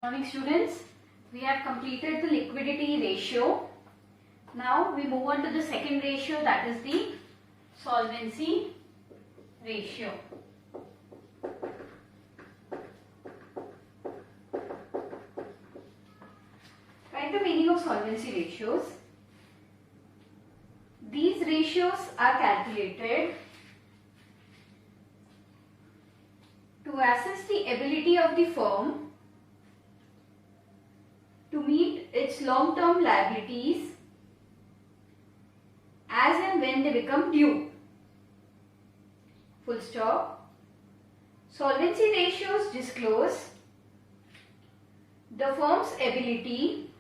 Morning students, we have completed the liquidity ratio. Now we move on to the second ratio, that is the solvency ratio. Write the meaning of solvency ratios. These ratios are calculated to assess the ability of the firm to meet its long-term liabilities as and when they become due. Full stop. Solvency ratios disclose the firm's ability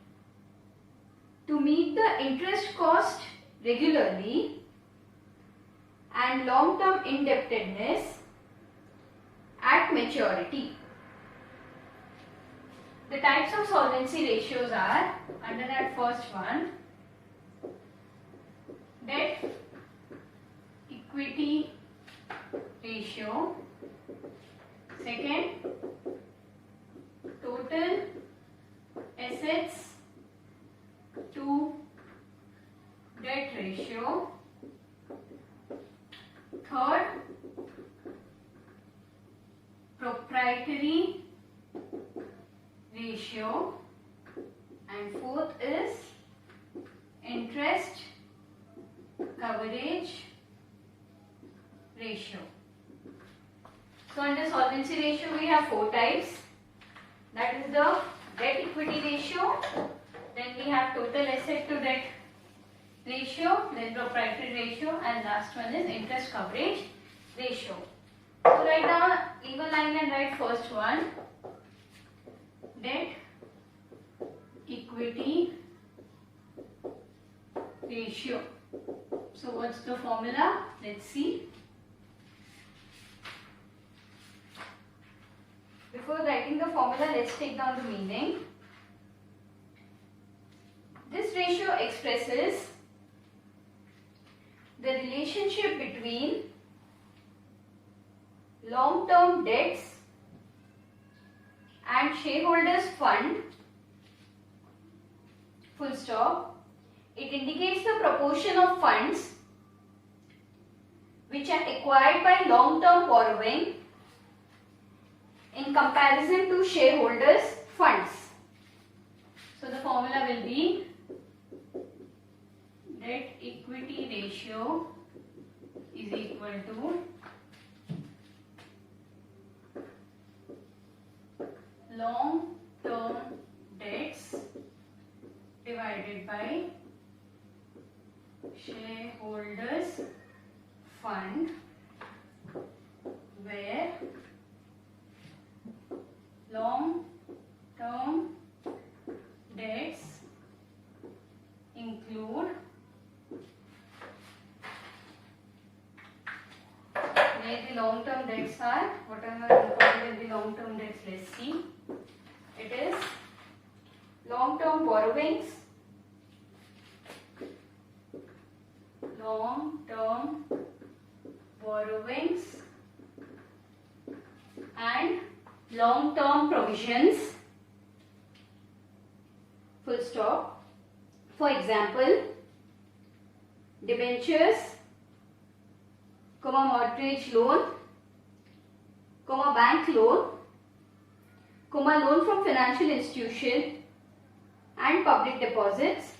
to meet the interest cost regularly and long-term indebtedness at maturity. The types of solvency ratios are, under that first one, debt equity ratio. Second, total assets to debt ratio. Third, proprietary ratio, and fourth is interest coverage ratio. So under solvency ratio we have four types, that is the debt equity ratio, then we have total asset to debt ratio, then proprietary ratio, and last one is interest coverage ratio. So write down, leave a line and write first one, debt equity ratio. So what's the formula? Let's see. Before writing the formula, let's take down the meaning. This ratio expresses the relationship between long-term debts and shareholders' fund, full stop. It indicates the proportion of funds which are acquired by long-term borrowing in comparison to shareholders' funds. So the formula will be debt equity ratio is equal to long-term debts divided by shareholders fund, where long-term debts include, where the long-term debts are, what are included in the long-term debts, let's see. It is long-term borrowings, and long-term provisions, full stop. For example, debentures, mortgage loan, bank loan, loan from financial institution, and public deposits,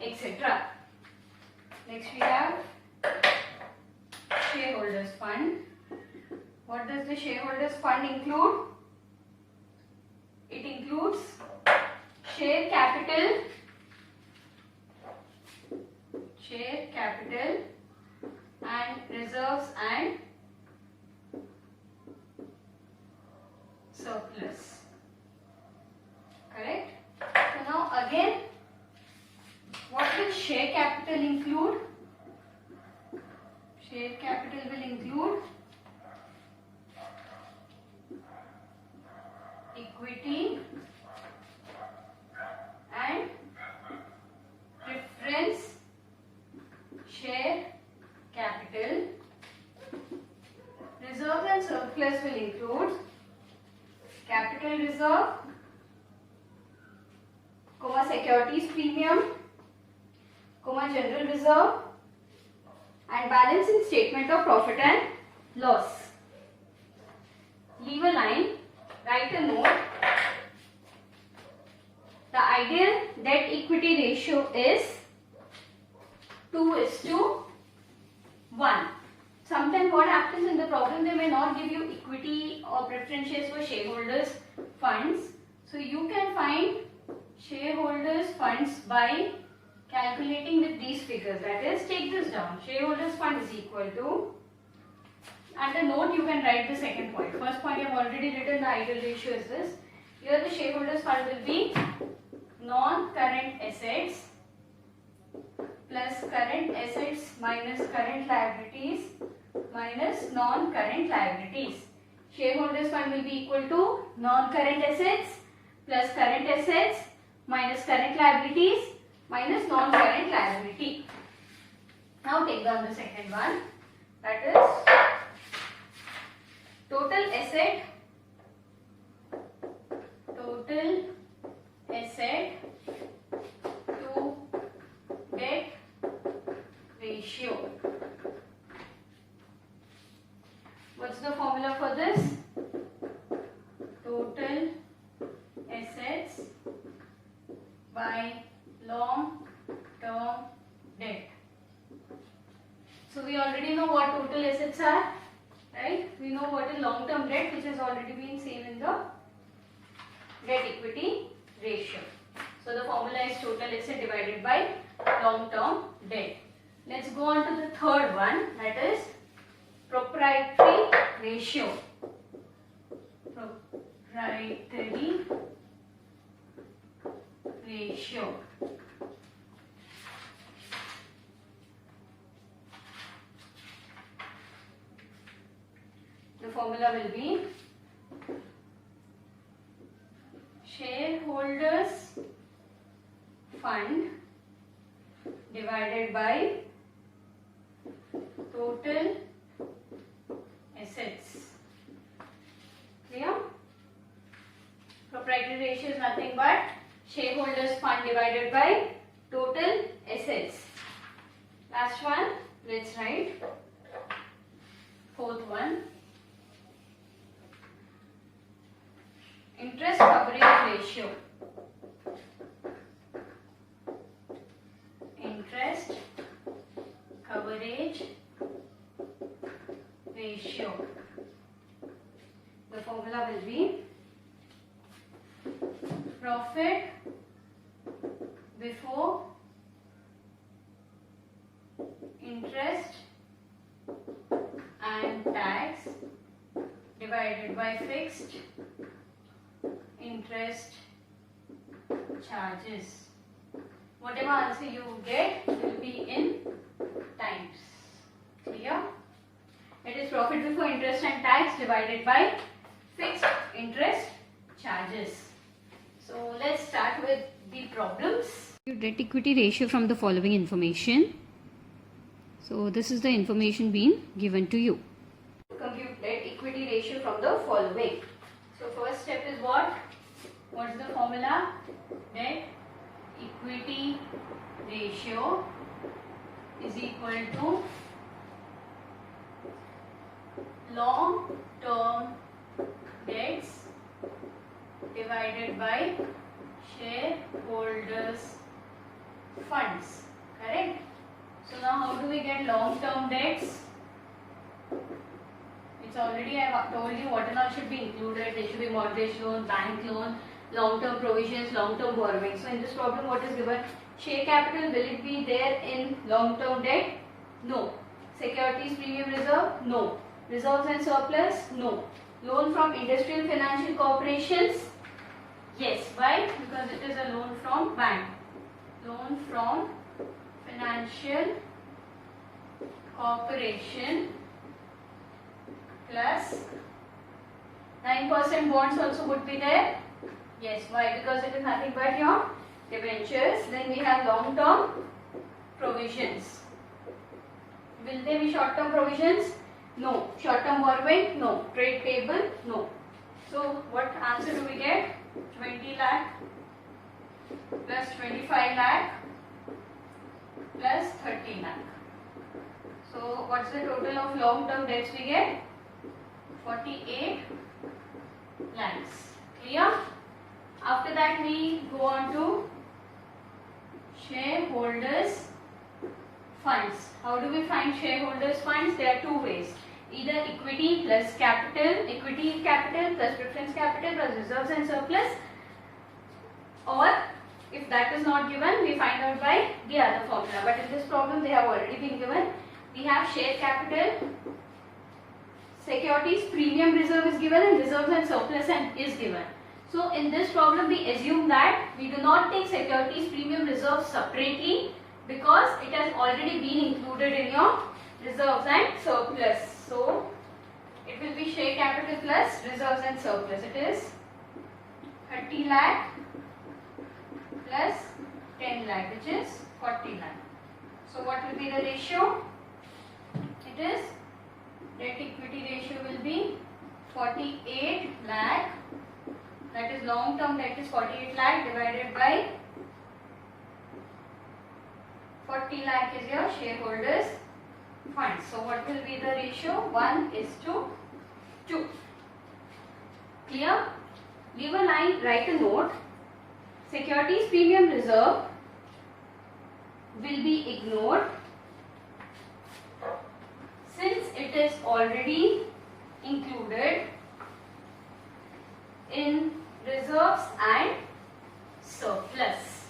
etc. Next we have shareholders fund. What does the shareholders fund include? It includes share capital, and reserves and surplus. Correct? So now again, what will share capital include? Share capital will include equity and preference share capital. Reserve and surplus will include capital reserve securities premium, general reserve, and balance in statement of profit and loss. Leave a line, write a note. The ideal debt equity ratio is 2:1. Sometimes what happens in the problem, they may not give you equity or preference shares for shareholders funds. So you can find shareholders funds by calculating with these figures. That is, take this down. Shareholders fund is equal to, and the note you can write the second point. First point I have already written, the ideal ratio is this. Here the shareholders fund will be non-current assets plus current assets minus current liabilities minus non-current liabilities. Shareholders fund will be equal to non-current assets plus current assets minus current liabilities minus non-current liability. Now take down the second one, that is total asset to debt ratio. What's the formula for this? Total assets by long term debt. So we already know what total assets are, right? We know what is long term debt, which has already been seen in the debt equity ratio. So the formula is total asset divided by long term debt. Let's go on to the third one, that is proprietary ratio. Proprietary ratio. The formula will be shareholders fund divided by total assets. Clear? Proprietary ratio is nothing but shareholders fund divided by total assets. Last one, let's write. Fourth one, interest coverage ratio. Interest coverage ratio. The formula will be profit before interest and tax divided by fixed interest charges. Whatever answer you get will be in times. Clear? It is profit before interest and tax divided by fixed interest charges. So let's start with the problems. Debt equity ratio from the following information. So this is the information being given to you. Compute debt equity ratio from the following. So first step is what? What's the formula? Debt equity ratio is equal to long term debts divided by shareholders funds. Correct? So now how do we get long term debts? It's already, I have told you what and all should be included. There should be mortgage loan, bank loan, long term provisions, long term borrowing. So in this problem what is given? Share capital, will it be there in long term debt? No. Securities premium reserve? No. Reserves and surplus? No. Loan from industrial financial corporations? Yes. Why? Because it is a loan from bank. Loan from financial corporation plus 9% bonds also would be there. Yes. Why? Because it is nothing but your debentures. Then we have long term provisions. Will they be short term provisions? No. Short term borrowing? No. Trade payable? No. So what answer do we get? 20 lakh plus 25 lakh plus 30 lakh. So what's the total of long term debts we get? 48 lakhs. Clear? After that we go on to shareholders funds. How do we find shareholders funds? There are two ways. Either equity plus capital, equity capital plus preference capital plus reserves and surplus, or if that is not given, we find out by the other formula. But in this problem they have already been given. We have share capital, securities premium reserve is given, and reserves and surplus is given. So in this problem we assume that we do not take securities premium reserve separately because it has already been included in your reserves and surplus. So it will be share capital plus reserves and surplus. It is 30 lakh plus 10 lakh, which is 40 lakh. So what will be the ratio? It is debt equity ratio will be 48 lakh, that is long term debt is 48 lakh divided by 40 lakh is your shareholders funds. So what will be the ratio? 1:2. Clear? Leave a line, write a note. Securities premium reserve will be ignored since it is already included in reserves and surplus.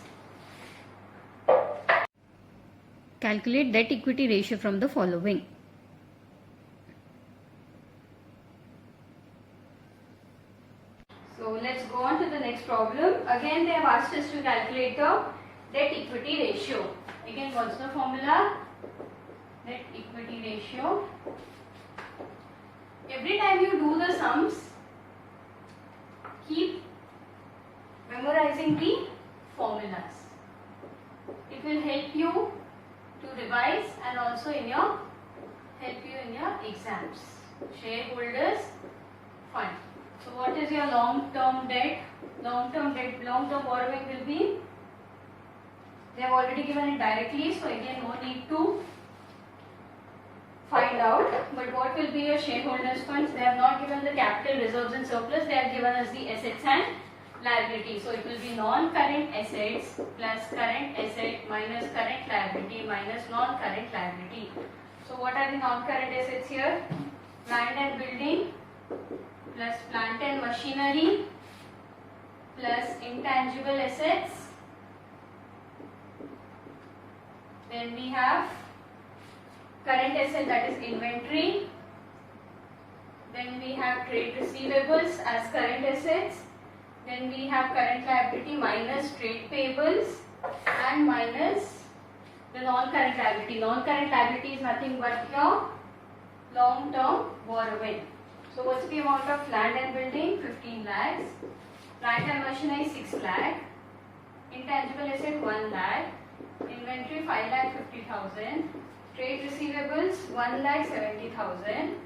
Calculate debt equity ratio from the following. So let's go on to the next problem. Again they have asked us to calculate the debt equity ratio. Again, what's the formula? Debt equity ratio. Every time you do the sums, keep memorizing the formulas. It will help you to revise and also help you in your exams. Shareholders fund. So what is your long-term debt? Long-term borrowing will be, they have already given it directly, so again no need to find out. But what will be your shareholders funds? They have not given the capital, reserves and surplus, they have given us the assets and liabilities. So it will be non-current assets plus current asset minus current liability minus non-current liability. So what are the non-current assets here? Land and building plus plant and machinery plus intangible assets. Then we have current asset, that is inventory. Then we have trade receivables as current assets. Then we have current liability minus trade payables and minus the non-current liability. Non-current liability is nothing but your long-term borrowing. So what's the amount of land and building? 15 lakhs. Plant and machinery 6 lakh. Intangible asset 1 lakh. Inventory 5 lakh 50,000. Trade receivables 1 lakh 70,000.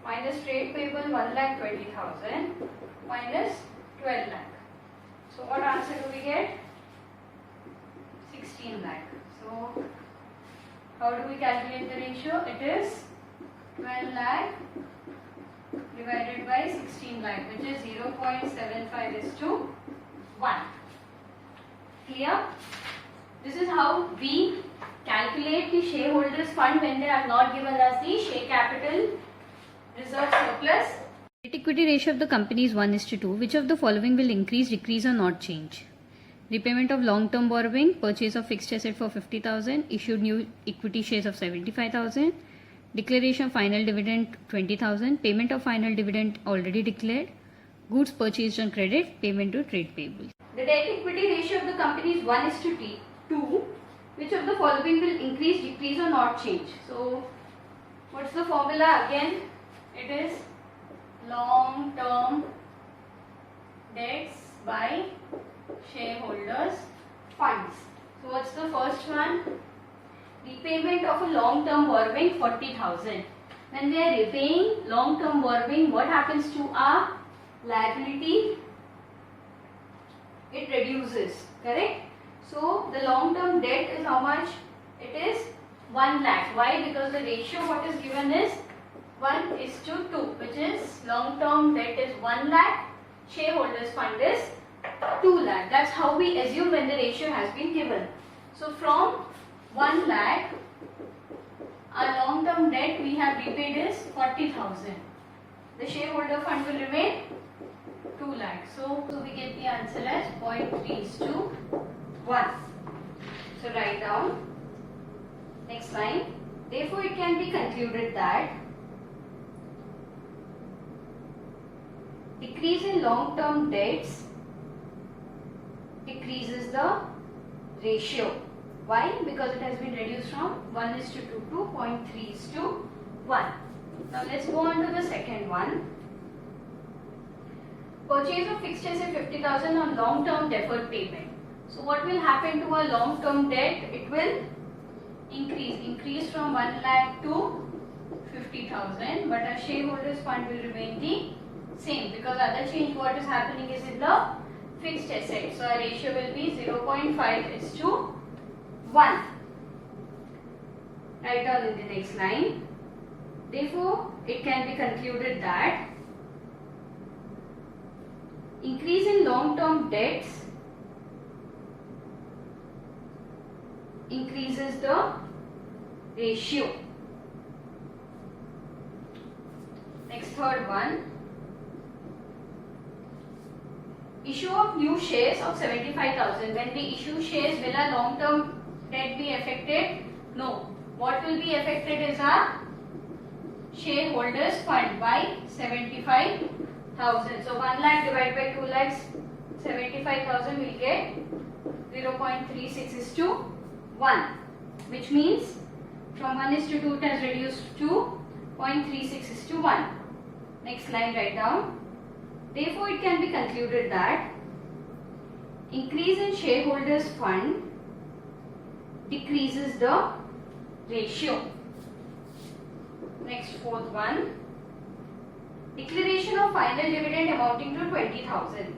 Minus trade payable 1 lakh 20,000. Minus 12 lakh. So what answer do we get? 16 lakh. So how do we calculate the ratio? It is 12 lakh divided by 16 lakh, which is 0.75:1. Clear? This is how we calculate the shareholders fund when they are not given us the share capital, reserve, surplus. Debt equity ratio of the company is 1:2. Which of the following will increase, decrease or not change? Repayment of long-term borrowing, purchase of fixed asset for 50,000, issued new equity shares of 75,000, declaration of final dividend 20,000, payment of final dividend already declared, goods purchased on credit, payment to trade payables. The debt equity ratio of the company is 1:2. Which of the following will increase, decrease or not change? So what's the formula again? It is long-term debts by shareholders funds. So what's the first one? Repayment of a long-term borrowing 40,000. When we are repaying long-term borrowing, what happens to our liability? it reduces, correct? So the long term debt is how much? It is 1 lakh. Why? Because the ratio what is given is 1:2, which is long term debt is 1 lakh, shareholders fund is 2 lakh. That's how we assume when the ratio has been given. So from 1 lakh, our long term debt we have repaid is 40,000. The shareholder fund will remain 2 lakh. So we get the answer as 0.3:1. So write down. Next line. Therefore, it can be concluded that decrease in long term debts decreases the ratio. Why? Because it has been reduced from 1:2 to 0.3:1. Now let's go on to the second one. Purchase of fixed asset 50,000 on long term deferred payment. So what will happen to our long term debt? It will increase from 1 lakh to 50,000, but our shareholders fund will remain the same because other change what is happening is in the fixed asset. So our ratio will be 0.5:1. Write down in the next line. Therefore, it can be concluded that increase in long term debts increases the ratio. Next, third one. Issue of new shares of 75,000. When we issue shares, will our long term debt be affected? No. What will be affected is our shareholders fund by 75,000. So 1 lakh divided by 2 lakhs, 75,000 will get 0.36:1, which means from 1:2 it has reduced to 0.36:1. Next line, write down. Therefore, it can be concluded that increase in shareholders fund decreases the ratio. Next, fourth one. Declaration of final dividend amounting to 20,000.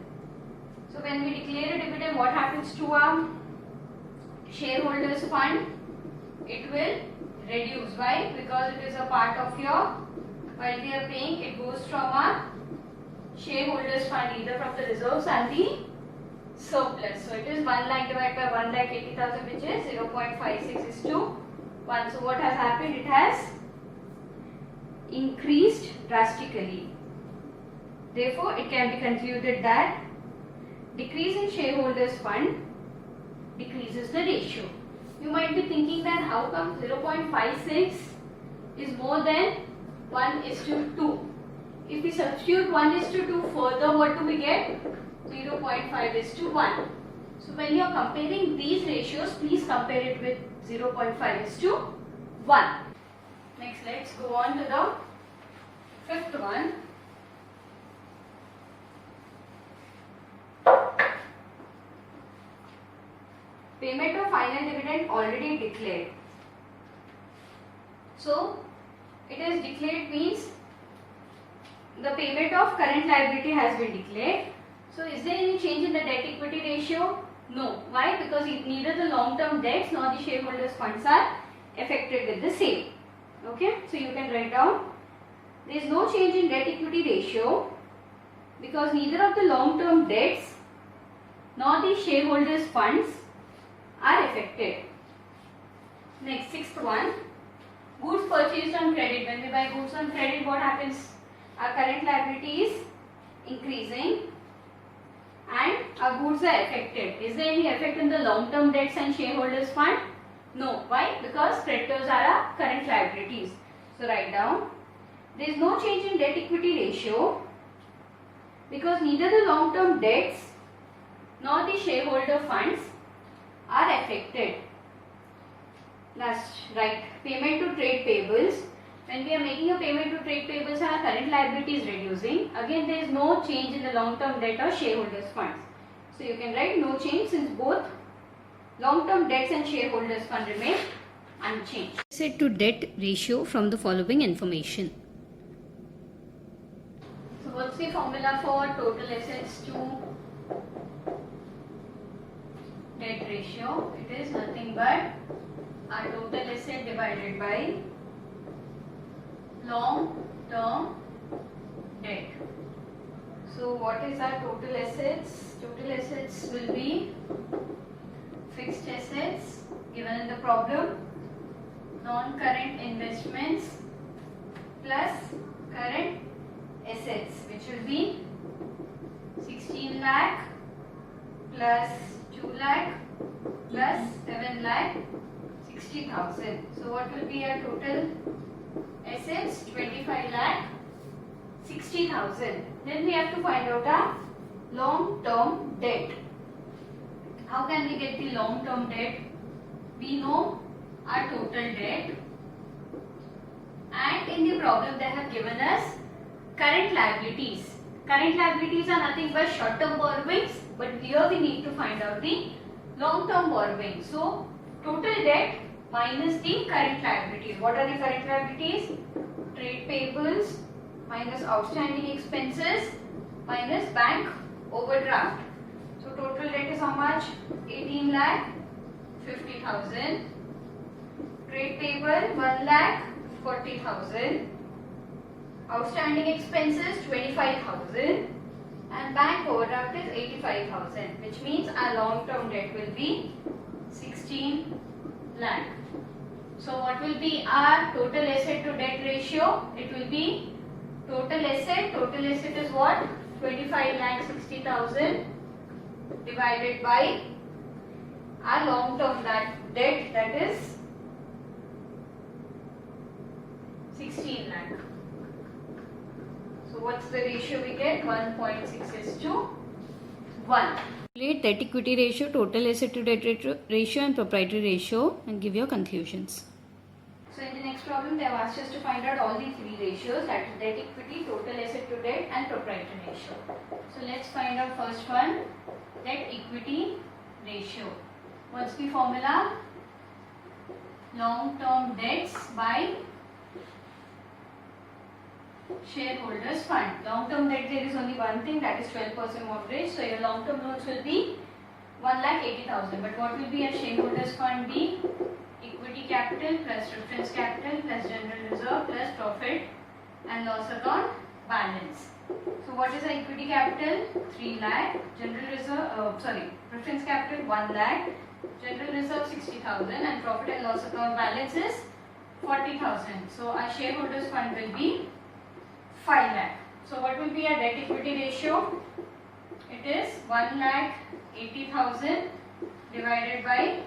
So when we declare a dividend, what happens to our shareholders fund? It will reduce. Why? Because it is a part of your, while we are paying, it goes from our shareholders fund, either from the reserves and the surplus. So it is 1 lakh divided by 1,80,000, which is 0.56:1. So what has happened? It has increased drastically. Therefore, it can be concluded that decrease in shareholders fund decreases the ratio. You might be thinking that how come 0.56 is more than 1:2? If we substitute 1:2 further, what do we get? 0.5:1. So when you are comparing these ratios, please compare it with 0.5:1. Next, let's go on to the fifth one. Payment of final dividend already declared. So it is declared means the payment of current liability has been declared. So is there any change in the debt equity ratio? No. Why? Because neither the long term debts nor the shareholders funds are affected with the same. Okay, so you can write down there is no change in debt equity ratio because neither of the long term debts nor the shareholders funds are affected. Next, sixth one. Goods purchased on credit. When we buy goods on credit, what happens? Our current liability is increasing and our goods are affected. Is there any effect in the long term debts and shareholders fund? No. Why? Because creditors are our current liabilities. So write down. There is no change in debt equity ratio because neither the long term debts nor the shareholder funds are affected. Last, right, payment to trade payables. When we are making a payment to trade payables, our current liability is reducing. Again, there is no change in the long term debt or shareholders funds. So you can write no change since both long term debts and shareholders fund remain unchanged. Asset to debt ratio from the following information. So what's the formula for total assets to debt ratio. It is nothing but our total asset divided by long term debt. So what is our total assets? Total assets will be fixed assets given in the problem, non-current investments plus current assets, which will be 16 lakh plus 2 lakh plus 7 lakh 60,000. So what will be our total assets? 25 lakh 60,000. Then we have to find out our long-term debt. How can we get the long-term debt? We know our total debt, and in the problem they have given us current liabilities. Current liabilities are nothing but short-term borrowings, but here we need to find out the long-term borrowings. So total debt minus the current liabilities. What are the current liabilities? Trade payables minus outstanding expenses minus bank overdraft. So total debt is how much? 18 lakh 50,000. Trade payable 1 lakh 40,000. Outstanding expenses 25,000. And bank overdraft is 85,000, which means our long-term debt will be 16 lakh. So what will be our total asset to debt ratio? It will be total asset is what? 25 lakh 60,000 divided by our long-term debt, that is 16 lakh. So what's the ratio we get? 1.6:1. Calculate debt equity ratio, total asset to debt ratio and proprietary ratio, and give your conclusions. So in the next problem they have asked us to find out all the three ratios, that is debt equity, total asset to debt and proprietary ratio. So let's find out first one, debt equity ratio. What's the formula? Long term debts by shareholders fund. Long term debt, there is only one thing, that is 12% mortgage. So your long term loans will be 1,80,000. But what will be a shareholders fund be? Equity capital plus reference capital plus general reserve plus profit and loss account balance. So what is the equity capital? 3 lakh. General reserve, reference capital 1 lakh. General reserve 60,000 and profit and loss account balance is 40,000. So our shareholders fund will be 5 lakh. So what will be our debt equity ratio? It is 1,80,000 divided by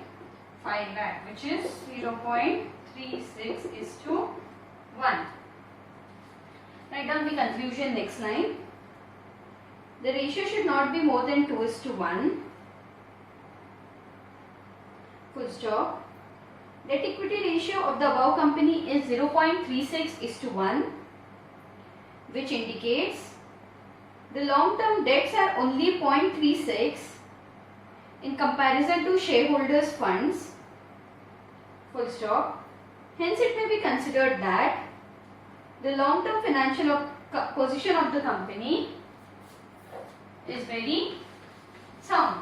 5 lakh, which is 0.36:1. Write down the conclusion next line. The ratio should not be more than 2:1. Full stop. Debt equity ratio of the above company is 0.36:1, which indicates the long term debts are only 0.36 in comparison to shareholders funds. Full stop. Hence it may be considered that the long term financial position of the company is very sound.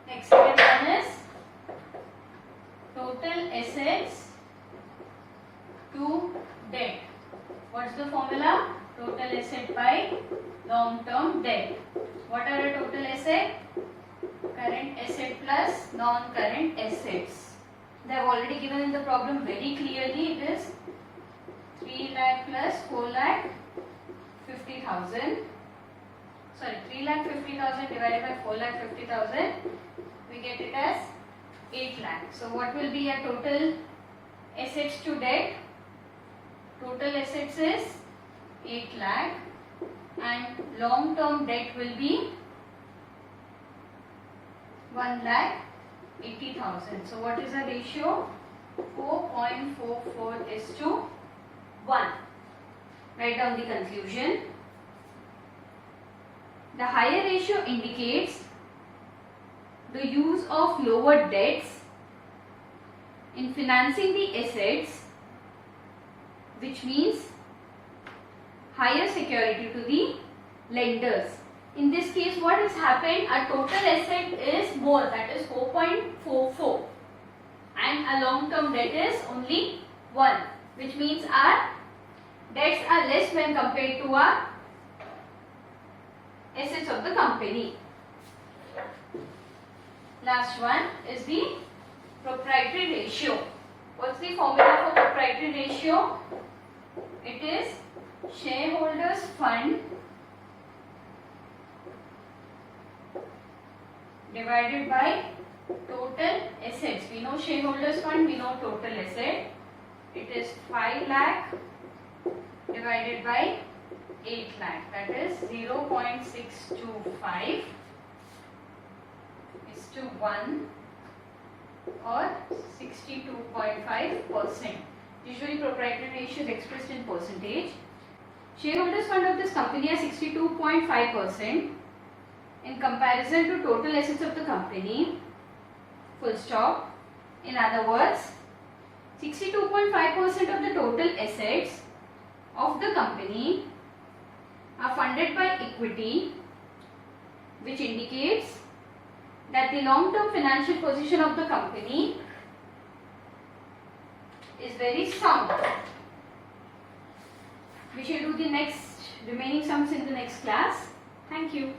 Next, second one is total assets to debt. What's the formula? Total asset by long term debt. What are the total asset? Current asset plus non-current assets. They have already given in the problem very clearly. It is 3 lakh plus 4 lakh 50,000. Sorry, 3 lakh 50,000 divided by 4 lakh 50,000. We get it as 8 lakh. So what will be our total assets to debt? Total assets is 8 lakh and long term debt will be 1,80,000. So what is the ratio? 4.44:1. Write down the conclusion. The higher ratio indicates the use of lower debts in financing the assets, which means higher security to the lenders. In this case, what has happened? Our total asset is more, that is 4.44, and our long-term debt is only 1, which means our debts are less when compared to our assets of the company. Last one is the proprietary ratio. What's the formula for proprietary ratio? It is shareholders fund divided by total assets. We know shareholders fund, we know total asset. It is 5 lakh divided by 8 lakh, that is 0.625 is to 1 or 62.5%. Usually proprietary ratio is expressed in percentage. Shareholders fund of this company are 62.5% in comparison to total assets of the company, full stop. In other words, 62.5% of the total assets of the company are funded by equity, which indicates that the long-term financial position of the company is very sound. We shall do the remaining sums in the next class. Thank you.